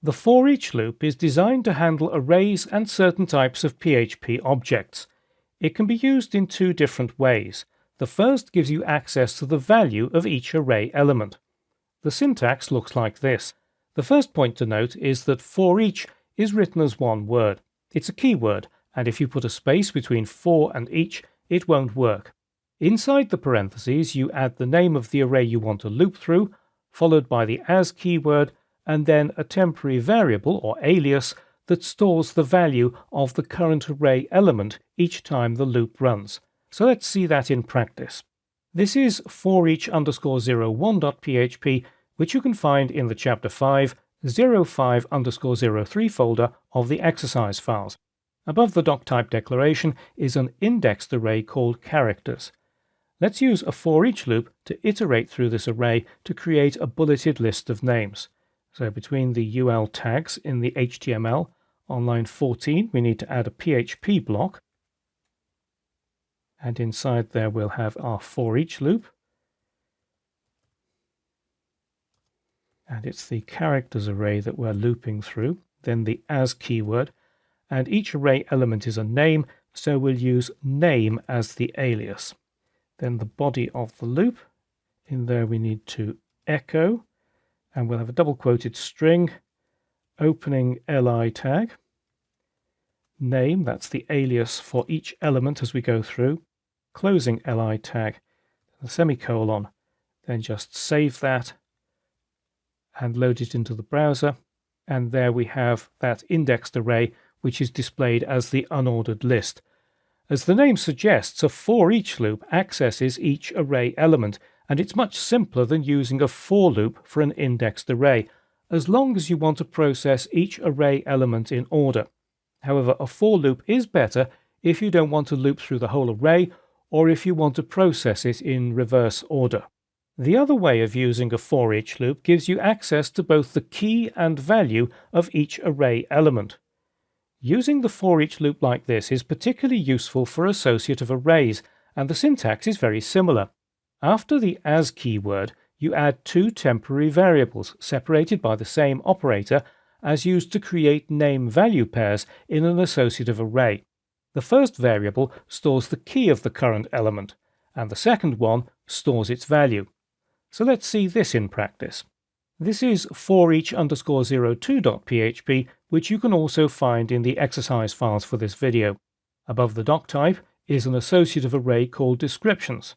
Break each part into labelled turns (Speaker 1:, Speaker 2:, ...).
Speaker 1: The foreach loop is designed to handle arrays and certain types of PHP objects. It can be used in two different ways. The first gives you access to the value of each array element. The syntax looks like this. The first point to note is that foreach is written as one word. It's a keyword, and if you put a space between for and each, it won't work. Inside the parentheses, you add the name of the array you want to loop through, followed by the as keyword, and then a temporary variable or alias that stores the value of the current array element each time the loop runs. So let's see that in practice. This is foreach_01.php, which you can find in the chapter 5, 05_03 folder of the exercise files. Above the doctype declaration is an indexed array called characters. Let's use a foreach loop to iterate through this array to create a bulleted list of names. So between the UL tags in the HTML, on line 14 we need to add a PHP block. And inside there we'll have our foreach loop. And it's the characters array that we're looping through. Then the as keyword. And each array element is a name, so we'll use name as the alias. Then the body of the loop. In there we need to echo. And we'll have a double quoted string, opening li tag, name, that's the alias for each element as we go through, closing li tag, a semicolon, then just save that and load it into the browser. And there we have that indexed array, which is displayed as the unordered list. As the name suggests, a foreach loop accesses each array element, and it's much simpler than using a for loop for an indexed array, as long as you want to process each array element in order. However, a for loop is better if you don't want to loop through the whole array, or if you want to process it in reverse order. The other way of using a foreach loop gives you access to both the key and value of each array element. Using the foreach loop like this is particularly useful for associative arrays, and the syntax is very similar. After the as keyword, you add two temporary variables separated by the same operator as used to create name-value pairs in an associative array. The first variable stores the key of the current element, and the second one stores its value. So let's see this in practice. This is foreach_02.php, which you can also find in the exercise files for this video. Above the doctype is an associative array called descriptions.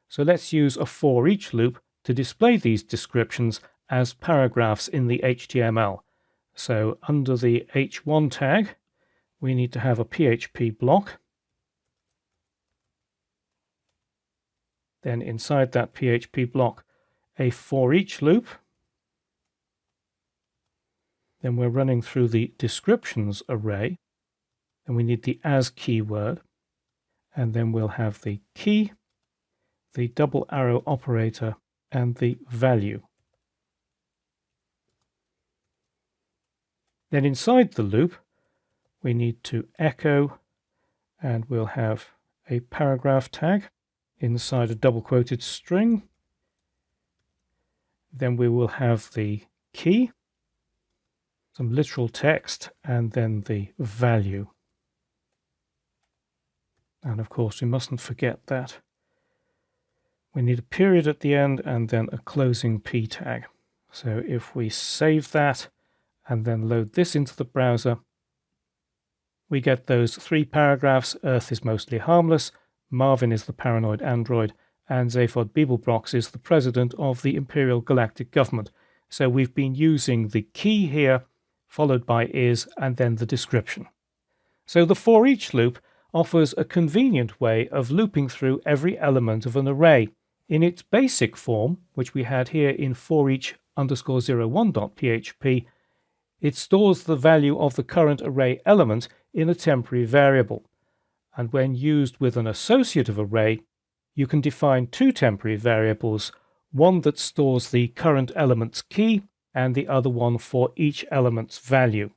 Speaker 1: So let's use a foreach loop to display these descriptions as paragraphs in the HTML. So under the h1 tag, we need to have a PHP block. Then inside that PHP block, a foreach loop. Then we're running through the descriptions array. And we need the as keyword. And then we'll have the key, the double arrow operator, and the value. Then inside the loop, we need to echo, and we'll have a paragraph tag inside a double quoted string. Then we will have the key, some literal text, and then the value. And of course, we mustn't forget that. We need a period at the end and then a closing p tag. So if we save that and then load this into the browser, we get those three paragraphs. Earth is mostly harmless, Marvin is the paranoid android, and Zaphod Beeblebrox is the president of the Imperial Galactic Government. So we've been using the key here, followed by is, and then the description. So the foreach loop offers a convenient way of looping through every element of an array. In its basic form, which we had here in foreach_01.php, it stores the value of the current array element in a temporary variable. And when used with an associative array, you can define two temporary variables, one that stores the current element's key and the other one for each element's value.